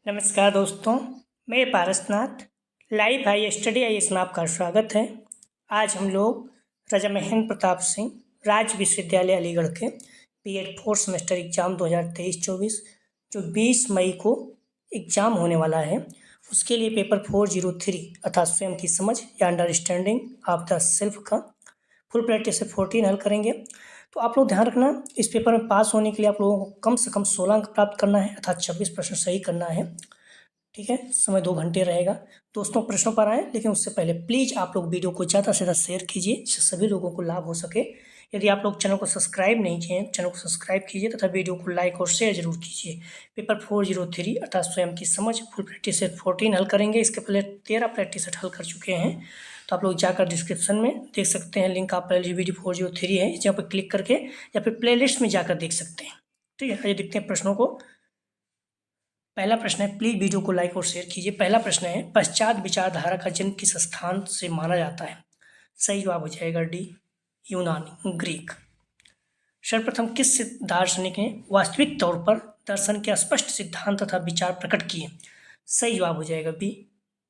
नमस्कार दोस्तों, मैं Parasnath live high study IAS में आपका स्वागत है। आज हम लोग राजा महेंद्र प्रताप सिंह राज्य विश्वविद्यालय अलीगढ़ के बीएड फोर्थ सेमेस्टर एग्ज़ाम 2023-24 जो 20 मई को एग्ज़ाम होने वाला है, उसके लिए पेपर 403 अर्थात स्वयं की समझ या अंडरस्टैंडिंग ऑफ द सेल्फ का फुल प्रैक्टिस से 14 हल करेंगे। तो आप लोग ध्यान रखना, इस पेपर में पास होने के लिए आप लोगों को कम से कम 16 अंक प्राप्त करना है अर्थात 26 प्रश्न सही करना है। ठीक है, समय 2 घंटे रहेगा। दोस्तों प्रश्नों पर आए, लेकिन उससे पहले प्लीज़ आप लोग वीडियो को ज़्यादा से ज़्यादा शेयर कीजिए जिससे सभी लोगों को लाभ हो सके। यदि आप लोग चैनल को सब्सक्राइब नहीं किए हैं, चैनल को सब्सक्राइब कीजिए तथा वीडियो को लाइक और शेयर जरूर कीजिए। पेपर 403 अर्थात स्वयं की समझ फुल प्रैक्टिस सेट 14 हल करेंगे। इसके पहले 13 प्रैक्टिस सेट हल कर चुके हैं, तो आप लोग जाकर डिस्क्रिप्शन में देख सकते हैं लिंक। आप पहले वीडियो 403 है, यहाँ पर क्लिक करके या फिर प्लेलिस्ट में जाकर देख सकते हैं। ठीक है, आइए देखते हैं प्रश्नों को। पहला प्रश्न है, प्लीज वीडियो को लाइक और शेयर कीजिए। पहला प्रश्न है, पश्चात विचारधारा का जन्म किस स्थान से माना जाता है? सही जवाब हो जाएगा डी, यूनानी, ग्रीक। सर्वप्रथम किस दार्शनिक ने वास्तविक तौर पर दर्शन के स्पष्ट सिद्धांत तथा विचार प्रकट किए? सही जवाब हो जाएगा बी,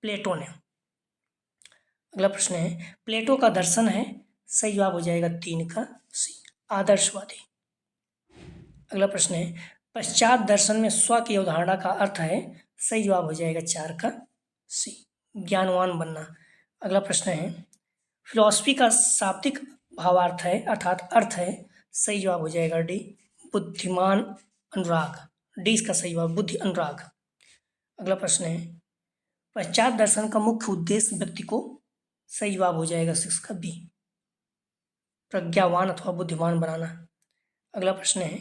प्लेटो ने। अगला प्रश्न है, प्लेटो का दर्शन है? सही जवाब हो जाएगा 3 का सी, आदर्शवादी। अगला प्रश्न है, पश्चात दर्शन में स्व की अवधारणा का अर्थ है? सही जवाब हो जाएगा 4 का सी, ज्ञानवान बनना। अगला प्रश्न है, फिलॉसफी का शाब्दिक भावार्थ है अर्थात अर्थ है? सही जवाब हो जाएगा डी, बुद्धिमान अनुराग। डी इसका सही जवाब, बुद्धि अनुराग। अगला प्रश्न है, पश्चात दर्शन का मुख्य उद्देश्य व्यक्ति को? सही जवाब हो जाएगा 6 का बी, प्रज्ञावान अथवा बुद्धिमान बनाना। अगला प्रश्न है,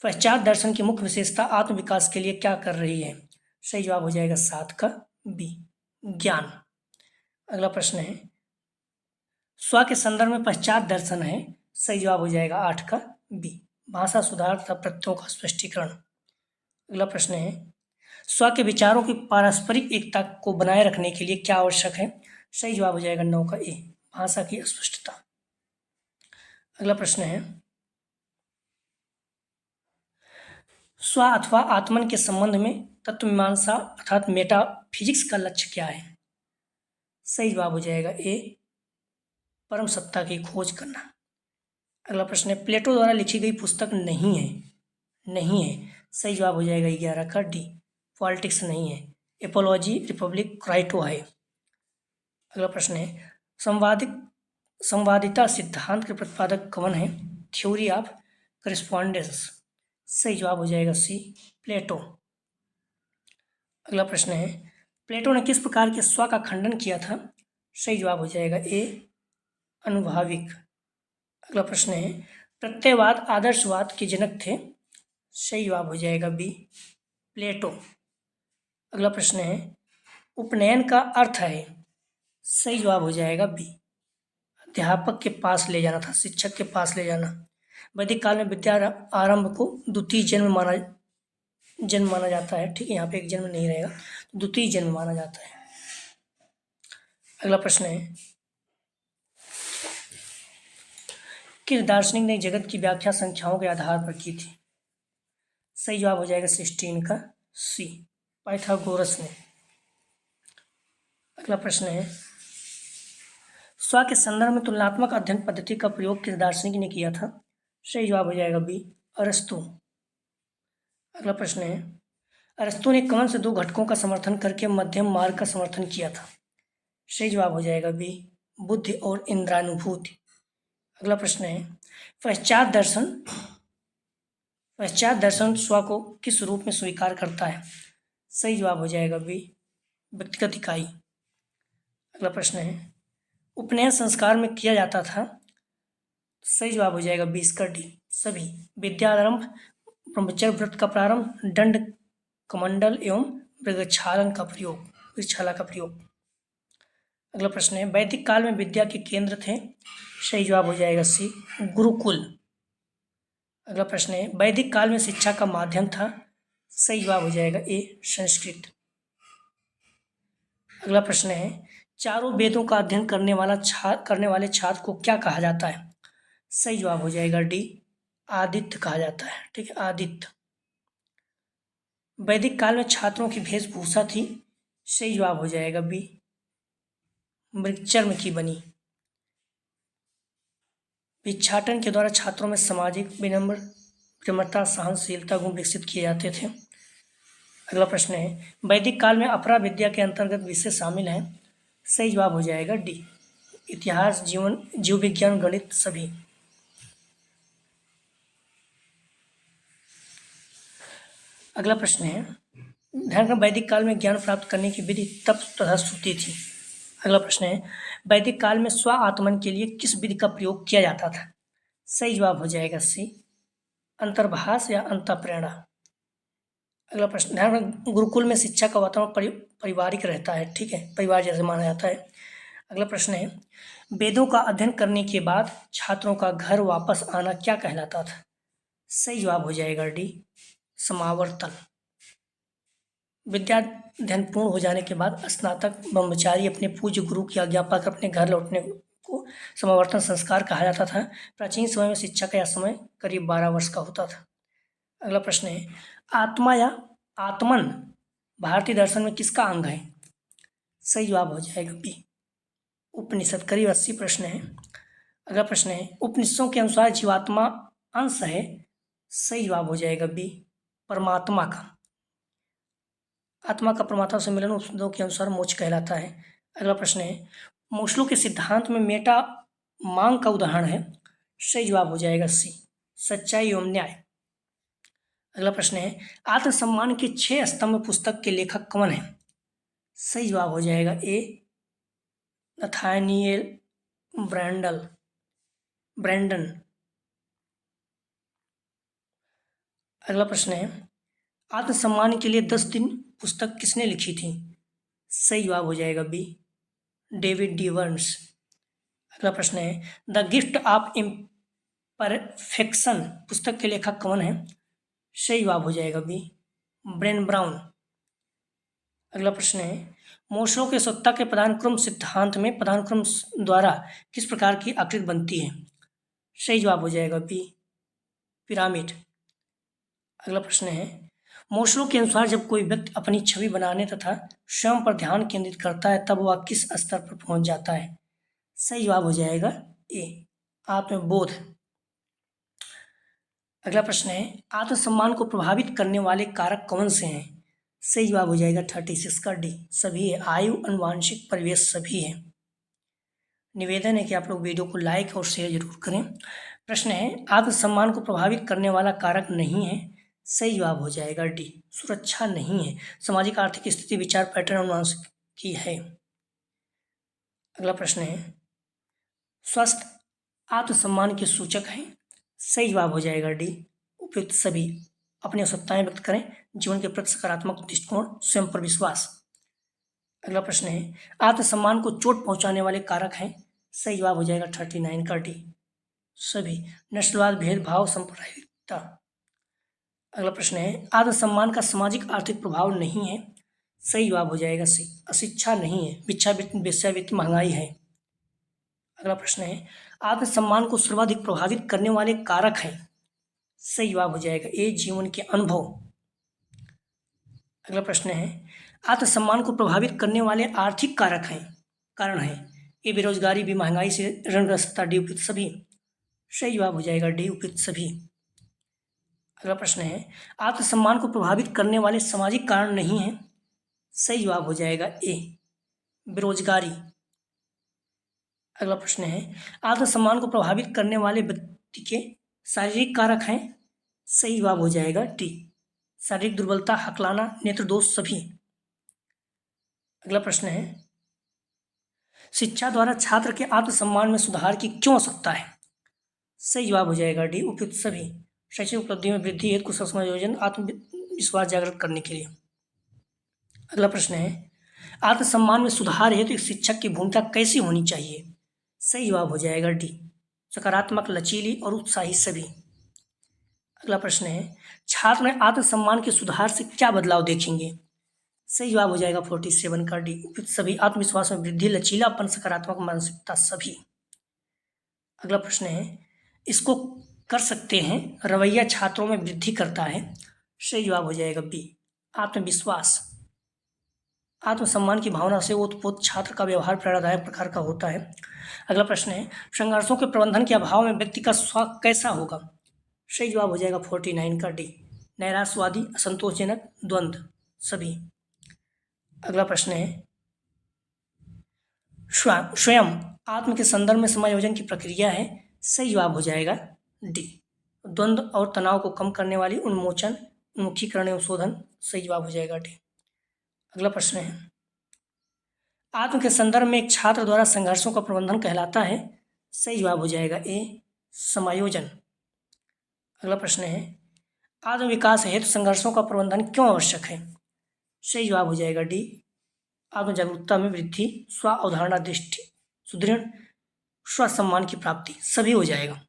पश्चात दर्शन की मुख्य विशेषता आत्मविकास के लिए क्या कर रही है? सही जवाब हो जाएगा 7 का बी, ज्ञान। अगला प्रश्न है, स्व के संदर्भ में पश्चात दर्शन है? सही जवाब हो जाएगा 8 का बी, भाषा सुधार तथा प्रत्ययों का स्पष्टीकरण। अगला प्रश्न है, स्व के विचारों की पारस्परिक एकता को बनाए रखने के लिए क्या आवश्यक है? सही जवाब हो जाएगा 9 का ए, भाषा की स्पष्टता। अगला प्रश्न है, स्व अथवा आत्मन के संबंध में तत्वमीमांसा अर्थात मेटाफिजिक्स का लक्ष्य क्या है? सही जवाब हो जाएगा ए, परम सत्ता की खोज करना। अगला प्रश्न है, प्लेटो द्वारा लिखी गई पुस्तक नहीं है? नहीं है, सही जवाब हो जाएगा 11 का डी, पॉलिटिक्स नहीं है, एपोलॉजी रिपब्लिक क्राइटो है। अगला प्रश्न है, संवादिता सिद्धांत के प्रतिपादक कौन है? Theory of correspondence. सही जवाब हो जाएगा सी, प्लेटो। अगला प्रश्न है, प्लेटो ने किस प्रकार के स्व का खंडन किया था? सही जवाब हो जाएगा ए, अनुभाविक। अगला प्रश्न है, प्रत्ययवाद आदर्शवाद के जनक थे? सही जवाब हो जाएगा बी, प्लेटो। अगला प्रश्न है, उपनयन का अर्थ है? सही जवाब हो जाएगा बी, अध्यापक के पास ले जाना था, शिक्षक के पास ले जाना। वैदिक काल में विद्या आरंभ को द्वितीय जन्म माना जाता है। ठीक है, यहाँ पे एक जन्म नहीं रहेगा, द्वितीय जन्म माना जाता है। अगला प्रश्न है, किस दार्शनिक ने जगत की व्याख्या संख्याओं के आधार पर की थी? सही जवाब हो जाएगा 16 का सी, पाइथागोरस ने। अगला प्रश्न है, स्व के संदर्भ में तुलनात्मक अध्ययन पद्धति का प्रयोग किस दार्शनिक ने किया था? सही जवाब हो जाएगा बी, अरस्तु। अगला प्रश्न है, अरस्तु ने कौन से 2 घटकों का समर्थन करके मध्यम मार्ग का समर्थन किया था? सही जवाब हो जाएगा बी, बुद्धि और इंद्रानुभूति। अगला प्रश्न है, पश्चात दर्शन स्व को किस रूप में स्वीकार करता है? सही जवाब हो जाएगा बी, व्यक्तिगत इकाई। अगला प्रश्न है, उपनयन संस्कार में किया जाता था? सही जवाब हो जाएगा 20 का डी, सभी। विद्यारंभ, ब्रह्मचर्य व्रत का प्रारंभ, दंड, कमंडल एवं वृक्षाला का प्रयोग। अगला प्रश्न है, वैदिक काल में विद्या के केंद्र थे? सही जवाब हो जाएगा सी, गुरुकुल। अगला प्रश्न है, वैदिक काल में शिक्षा का माध्यम था? सही जवाब हो जाएगा ए, संस्कृत। अगला प्रश्न है, चारों वेदों का अध्ययन करने वाले छात्र को क्या कहा जाता है? सही जवाब हो जाएगा डी, आदित्य कहा जाता है। ठीक है, आदित्य। वैदिक काल में छात्रों की वेशभूषा थी। सही जवाब हो जाएगा बी, मृगचर्म की बनी। भिक्षाटन के द्वारा छात्रों में सामाजिक विनम्रता सहनशीलता गुण विकसित किए जाते थे। अगला प्रश्न है, वैदिक काल में अपरा विद्या के अंतर्गत विषय शामिल हैं। सही जवाब हो जाएगा डी, इतिहास, जीव विज्ञान, गणित सभी। अगला प्रश्न है, ध्यान रखना वैदिक काल में ज्ञान प्राप्त करने की विधि तप तथा श्रुति थी। अगला प्रश्न है, वैदिक काल में स्व आत्मन के लिए किस विधि का प्रयोग किया जाता था। सही जवाब हो जाएगा सी, अंतर्भाष या अंतःप्रेरणा। अगला प्रश्न, ध्यान रखना गुरुकुल में शिक्षा का वातावरण पारिवारिक रहता है, ठीक है, परिवार जैसे माना जाता है। अगला प्रश्न है, वेदों का अध्ययन करने के बाद छात्रों का घर वापस आना क्या कहलाता था। सही जवाब हो जाएगा डी, समावर्तन। विद्या अध्ययन पूर्ण हो जाने के बाद स्नातक ब्रह्मचारी अपने पूज्य गुरु की आज्ञा पाकर अपने घर लौटने को समावर्तन संस्कार कहा जाता था। प्राचीन समय में शिक्षा का यह समय करीब 12 वर्ष का होता था। अगला प्रश्न है, आत्मा या आत्मन भारतीय दर्शन में किसका अंग है। सही जवाब हो जाएगा बी, उपनिषद। करीब 80 प्रश्न है। अगला प्रश्न है, उपनिषदों के अनुसार जीवात्मा अंश है। सही जवाब हो जाएगा बी, परमात्मा का। आत्मा का परमात्मा से मिलन उपनिषदों के अनुसार मोक्ष कहलाता है। अगला प्रश्न है, मोस्लो के सिद्धांत में मेटा मांग का उदाहरण है। सही जवाब हो जाएगा सी, सच्चाई एवं न्याय। अगला प्रश्न है, आत्मसम्मान के 6 स्तंभ पुस्तक के लेखक कौन है। सही जवाब हो जाएगा ए, नथानिएल ब्रैंडन। अगला प्रश्न है, आत्मसम्मान के लिए 10 दिन पुस्तक किसने लिखी थी। सही जवाब हो जाएगा बी, डेविड डी वर्न्स। अगला प्रश्न है, द गिफ्ट ऑफ इम्परफेक्शन पुस्तक के लेखक कौन है। सही जवाब हो जाएगा बी, ब्रेन ब्राउन। अगला प्रश्न है, मोस्लो के सत्ता के पदानुक्रम सिद्धांत में पदानुक्रम द्वारा किस प्रकार की आकृति बनती है। सही जवाब हो जाएगा बी, पिरामिड। अगला प्रश्न है, मोस्लो के अनुसार जब कोई व्यक्ति अपनी छवि बनाने तथा स्वयं पर ध्यान केंद्रित करता है तब वह किस स्तर पर पहुंच जाता है। सही जवाब हो जाएगा ए, आत्मबोध। अगला प्रश्न है, आत्मसम्मान को प्रभावित करने वाले कारक कौन से हैं। सही जवाब हो जाएगा 36 का डी, सभी है। आयु, अनुवांशिक, परिवेश सभी है। निवेदन है कि आप लोग वीडियो को लाइक और शेयर जरूर करें। प्रश्न है, आत्मसम्मान को प्रभावित करने वाला कारक नहीं है। सही जवाब हो जाएगा डी, सुरक्षा नहीं है। सामाजिक आर्थिक स्थिति, विचार पैटर्न अनुवांशिक की है। अगला प्रश्न है, स्वस्थ आत्मसम्मान के सूचक हैं। सही जवाब हो जाएगा डी, उपयुक्त सभी। अपनी आवश्यकताएं व्यक्त करें, जीवन के प्रति सकारात्मक दृष्टिकोण, स्वयं पर विश्वास। अगला प्रश्न है, आत्मसम्मान को चोट पहुंचाने वाले कारक हैं। सही जवाब हो जाएगा 39 का डी, सभी। नस्लवाद, भेदभाव, सांप्रदायिकता। अगला प्रश्न है, आत्मसम्मान का सामाजिक आर्थिक प्रभाव नहीं है। सही जवाब हो जाएगा सी, अशिक्षा नहीं है, वेश्यावृत्ति, महंगाई है। अगला प्रश्न है, आत्मसम्मान को सर्वाधिक प्रभावित करने वाले कारक हैं। सही जवाब हो जाएगा ए, जीवन के अनुभव। अगला प्रश्न है, आत्मसम्मान को प्रभावित करने वाले आर्थिक कारण हैं। ए, बेरोजगारी, भी, महंगाई से ऋणग्रस्तता, डी, उपयुक्त सभी। सही जवाब हो जाएगा डी, उपयुक्त सभी। अगला प्रश्न है, आत्मसम्मान को प्रभावित करने वाले सामाजिक कारण नहीं है। सही जवाब हो जाएगा ए, बेरोजगारी। अगला प्रश्न है, आत्मसम्मान को प्रभावित करने वाले व्यक्ति के शारीरिक कारक हैं। सही जवाब हो जाएगा डी, शारीरिक दुर्बलता, हकलाना, नेत्र दोष सभी। अगला प्रश्न है, शिक्षा द्वारा छात्र के आत्मसम्मान में सुधार की क्यों आवश्यकता है। सही जवाब हो जाएगा डी, उपयुक्त सभी। शैक्षिक उपलब्धि में वृद्धि हेतु कुशल समायोजन, आत्मविश्वास जागृत करने के लिए। अगला प्रश्न है, आत्मसम्मान में सुधार हेतु एक शिक्षक की भूमिका कैसी होनी चाहिए। सही जवाब हो जाएगा डी, सकारात्मक, लचीली और उत्साही सभी। अगला प्रश्न है, छात्र में आत्मसम्मान के सुधार से क्या बदलाव देखेंगे। सही जवाब हो जाएगा 47 का डी, उपयुक्त सभी। आत्मविश्वास में वृद्धि, लचीलापन, सकारात्मक मानसिकता सभी। अगला प्रश्न है, इसको कर सकते हैं, रवैया छात्रों में वृद्धि करता है। सही जवाब हो जाएगा बी, आत्मविश्वास, आत्मसम्मान की भावना से ओतप्रोत छात्र का व्यवहार प्रेरणादायक प्रकार का होता है। अगला प्रश्न है, संघर्षों के प्रबंधन के अभाव में व्यक्ति का स्वास्थ्य कैसा होगा? सही जवाब हो जाएगा 49 का डी, नैराश्यवादी, असंतोषजनक, द्वंद्व, सभी। अगला प्रश्न है, स्वयं आत्म के संदर्भ में समायोजन की प्रक्रिया है। सही जवाब हो जाएगा डी, द्वंद्व और तनाव को कम करने वाली उन्मोचन, उन्मुखीकरण एवं शोधन। सही जवाब हो जाएगा डी। अगला प्रश्न है, आत्म के संदर्भ में एक छात्र द्वारा संघर्षों का प्रबंधन कहलाता है। सही जवाब हो जाएगा ए, समायोजन। अगला प्रश्न है, आत्म विकास हेतु संघर्षों का प्रबंधन क्यों आवश्यक है? सही जवाब हो जाएगा डी, आत्म जागरूकता में वृद्धि, स्व अवधारणा दृष्टि सुदृढ़, स्व सम्मान की प्राप्ति, सभी हो जाएगा।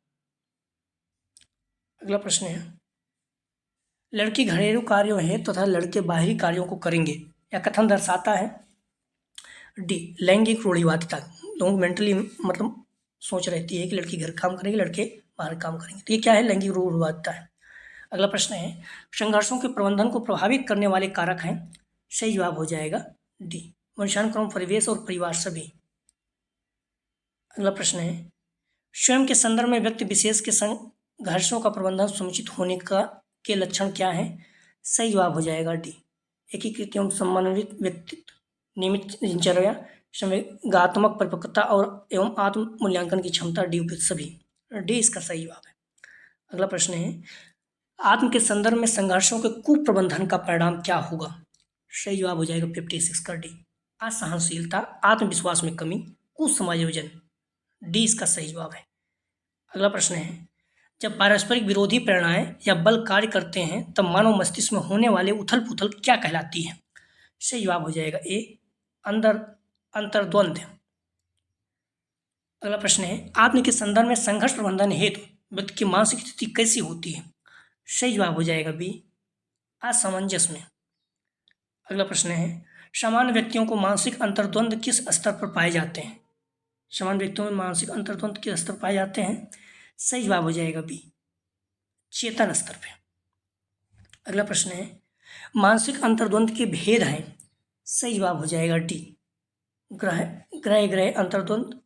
अगला प्रश्न है, लड़की घरेलू कार्यों हेतु तथा लड़के बाहरी कार्यों को करेंगे, यह कथन दर्शाता है। डी, लैंगिक रूढ़िवादिता, लोगों को मेंटली मतलब सोच रहती है कि लड़की घर काम करेगी, लड़के बाहर काम करेंगे, तो ये क्या है? लैंगिक रूढ़िवादिता है। अगला प्रश्न है, संघर्षों के प्रबंधन को प्रभावित करने वाले कारक हैं। सही जवाब हो जाएगा डी, वंशानुक्रम, परिवेश और परिवार, सभी। अगला प्रश्न है, स्वयं के संदर्भ में व्यक्ति विशेष के संघर्षों का प्रबंधन सुनिश्चित होने का के लक्षण क्या है? सही जवाब हो जाएगा डी, एकीकृत एवं समन्वित व्यक्तित्व, नियमित दिनचर्या, संवेगात्मक परिपक्वता और एवं आत्म मूल्यांकन की क्षमता, डी उपयुक्त सभी। डी इसका सही जवाब है। अगला प्रश्न है, आत्म के संदर्भ में संघर्षों के कुप्रबंधन का परिणाम क्या होगा? सही जवाब हो जाएगा 56 का डी, असहनशीलता, आत्मविश्वास में कमी, कुसमायोजन, डी इसका सही जवाब है। अगला प्रश्न है, जब पारस्परिक विरोधी प्रेरणाएं या बल कार्य करते हैं तब मानव मस्तिष्क में होने वाले उथल पुथल क्या कहलाती है? सही जवाब हो जाएगा ए, अंतर्द्वंद। अगला प्रश्न है, आत्म के संदर्भ में संघर्ष प्रबंधन हेतु व्यक्ति की मानसिक स्थिति कैसी होती है? सही जवाब हो जाएगा बी, असमंजस में। अगला प्रश्न है, सामान्य व्यक्तियों को मानसिक अंतर्द्वंद किस स्तर पर पाए जाते हैं? सामान्य व्यक्तियों में मानसिक अंतर्द्वंद किस स्तर पर पाए जाते हैं? सही जवाब हो जाएगा बी, चेतन स्तर पे। अगला प्रश्न है, मानसिक अंतर्द्वंद के भेद हैं। सही जवाब हो जाएगा डी, ग्रह ग्रह ग्रह अंतर्द्वंद,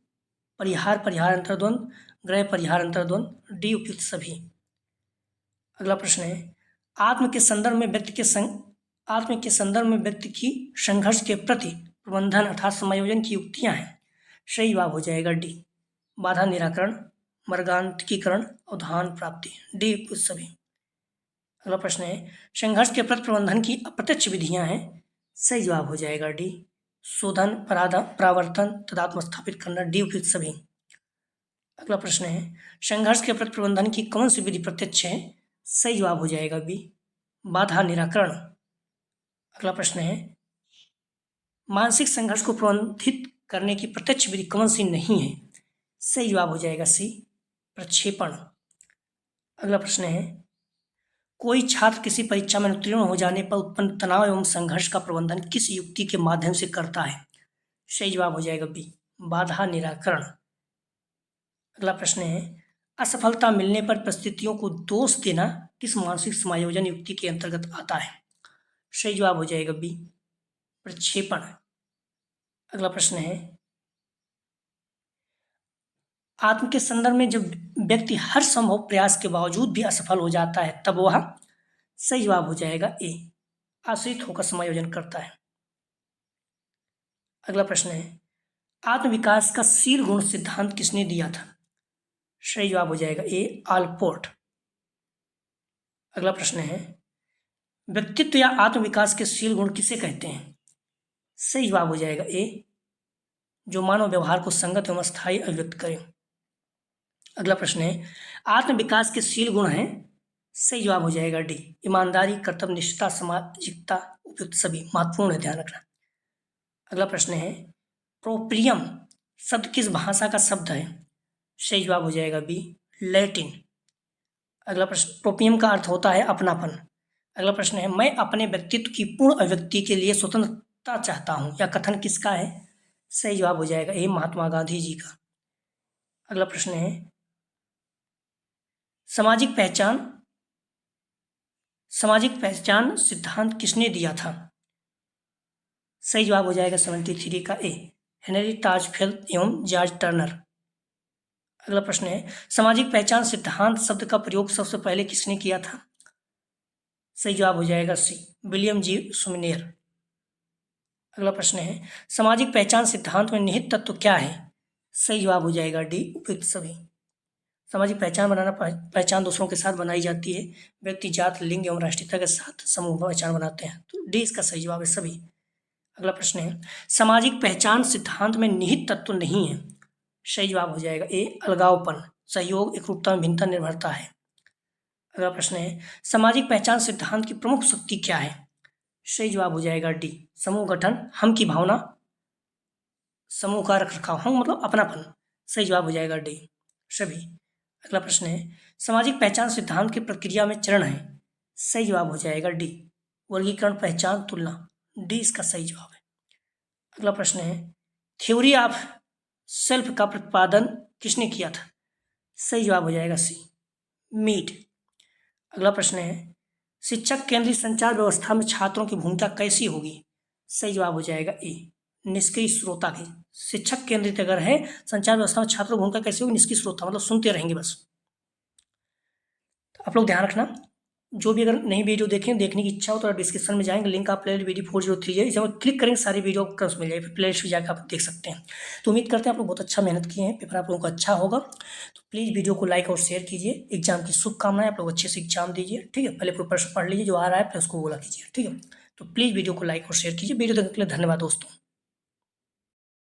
परिहार परिहार अंतर्द्वंद, ग्रह परिहार अंतर्द्वंद, डी उपयुक्त सभी। अगला प्रश्न है, आत्म के संदर्भ में व्यक्ति की संघर्ष के प्रति प्रबंधन अर्थात समायोजन की युक्तियां हैं। सही जवाब हो जाएगा डी, बाधा निराकरण, मार्गांतरीकरण, अवधान प्राप्ति, डी कुछ सभी। अगला प्रश्न है, संघर्ष के प्रति प्रबंधन की अप्रत्यक्ष विधियां हैं। सही जवाब हो जाएगा डी, शोधन, परावर्तन, तदात्म स्थापित करना, डी उपयुक्त सभी। अगला प्रश्न है, संघर्ष के प्रति प्रबंधन की कौन सी विधि प्रत्यक्ष है? सही जवाब हो जाएगा बी, बाधा निराकरण। अगला प्रश्न है, मानसिक संघर्ष को प्रबंधित करने की प्रत्यक्ष विधि कौन सी नहीं है? सही जवाब हो जाएगा सी, प्रक्षेपण। अगला प्रश्न है, कोई छात्र किसी परीक्षा में उत्तीर्ण हो जाने पर उत्पन्न तनाव एवं संघर्ष का प्रबंधन किस युक्ति के माध्यम से करता है? सही जवाब हो जाएगा बी, बाधा निराकरण। अगला प्रश्न है, असफलता मिलने पर परिस्थितियों को दोष देना किस मानसिक समायोजन युक्ति के अंतर्गत आता है? सही जवाब हो जाएगा बी, प्रक्षेपण। अगला प्रश्न है, आत्म के संदर्भ में जब व्यक्ति हर संभव प्रयास के बावजूद भी असफल हो जाता है तब वह? सही जवाब हो जाएगा ए, आश्रित होकर समायोजन करता है। अगला प्रश्न है, आत्मविकास का शील गुण सिद्धांत किसने दिया था? सही जवाब हो जाएगा ए, आलपोर्ट। अगला प्रश्न है, व्यक्तित्व या आत्मविकास के शील गुण किसे कहते हैं? सही जवाब हो जाएगा ए, जो मानव व्यवहार को संगत एवं स्थायी अभिव्यक्त करे। अगला प्रश्न है, आत्मविकास के शील गुण हैं। सही जवाब हो जाएगा डी, ईमानदारी, कर्तव्यनिष्ठता, सामाजिकता, उपयुक्त सभी, महत्वपूर्ण है, ध्यान रखना। अगला प्रश्न है, प्रोप्रियम शब्द किस भाषा का शब्द है? सही जवाब हो जाएगा बी, लैटिन। अगला प्रश्न, प्रोप्रियम का अर्थ होता है अपनापन। अगला प्रश्न है, मैं अपने व्यक्तित्व की पूर्ण अभिव्यक्ति के लिए स्वतंत्रता चाहता हूँ, यह कथन किसका है? सही जवाब हो जाएगा ए, महात्मा गांधी जी का। अगला प्रश्न है, सामाजिक पहचान सामाजिक पहचान सिद्धांत किसने दिया था? सही जवाब हो जाएगा 73 का ए, हेनरी टाजफेल्ड एवं जॉर्ज टर्नर। अगला प्रश्न है, सामाजिक पहचान सिद्धांत शब्द का प्रयोग सबसे पहले किसने किया था? सही जवाब हो जाएगा सी, विलियम जी सुमेनेर। अगला प्रश्न है, सामाजिक पहचान सिद्धांत में निहित तत्व क्या है? सही जवाब हो जाएगा डी, उपयुक्त सभी। सामाजिक पहचान दूसरों के साथ बनाई जाती है। व्यक्ति जात, लिंग एवं राष्ट्रीयता के साथ समूह पहचान बनाते हैं, तो डी इसका सही जवाब है सभी। अगला प्रश्न है, सामाजिक पहचान सिद्धांत में निहित तत्व नहीं है। सही जवाब हो जाएगा ए, अलगावपन, सहयोग, एकरूपता में भिन्नता, निर्भरता है। अगला प्रश्न है, सामाजिक पहचान सिद्धांत की प्रमुख शक्ति क्या है? सही जवाब हो जाएगा डी, समूह गठन, हम की भावना, समूह का रखरखाव, हम मतलब अपनापन। सही जवाब हो जाएगा डी, सभी। अगला प्रश्न है, सामाजिक पहचान सिद्धांत की प्रक्रिया में चरण है। सही जवाब हो जाएगा डी, वर्गीकरण, पहचान, तुलना, डी इसका सही जवाब है। अगला प्रश्न है, थ्योरी ऑफ सेल्फ का प्रतिपादन किसने किया था? सही जवाब हो जाएगा सी, मीड। अगला प्रश्न है, शिक्षक केंद्रित संचार व्यवस्था में छात्रों की भूमिका कैसी होगी? सही जवाब हो जाएगा ए, निष्क्रिय श्रोता की। शिक्षक केंद्रित अगर है संचार व्यवस्था में छात्रों की भूमिका कैसी होगी? निष्क्रिय श्रोता, मतलब सुनते रहेंगे बस। तो आप लोग ध्यान रखना, जो भी अगर नई वीडियो देखने की इच्छा हो तो डिस्क्रिप्शन में जाएंगे, लिंक आप प्लेलिस्ट वीडियो 403 है, इसे क्लिक करेंगे, सारी वीडियो आपको मिल जाएगी, फिर प्लेलिस्ट में जाकर आप देख सकते हैं। तो उम्मीद करते हैं आप लोग बहुत अच्छा मेहनत किए हैं, पेपर आप लोगों का अच्छा होगा। तो प्लीज़ वीडियो को लाइक और शेयर कीजिए। एग्जाम की शुभकामनाएं, आप लोग अच्छे से एग्जाम दीजिए, ठीक है। पहले प्रश्न पढ़ लीजिए जो आ रहा है, फिर उसको बोला कीजिए, ठीक है। तो प्लीज़ वीडियो को लाइक और शेयर कीजिए। वीडियो देखने के लिए धन्यवाद दोस्तों।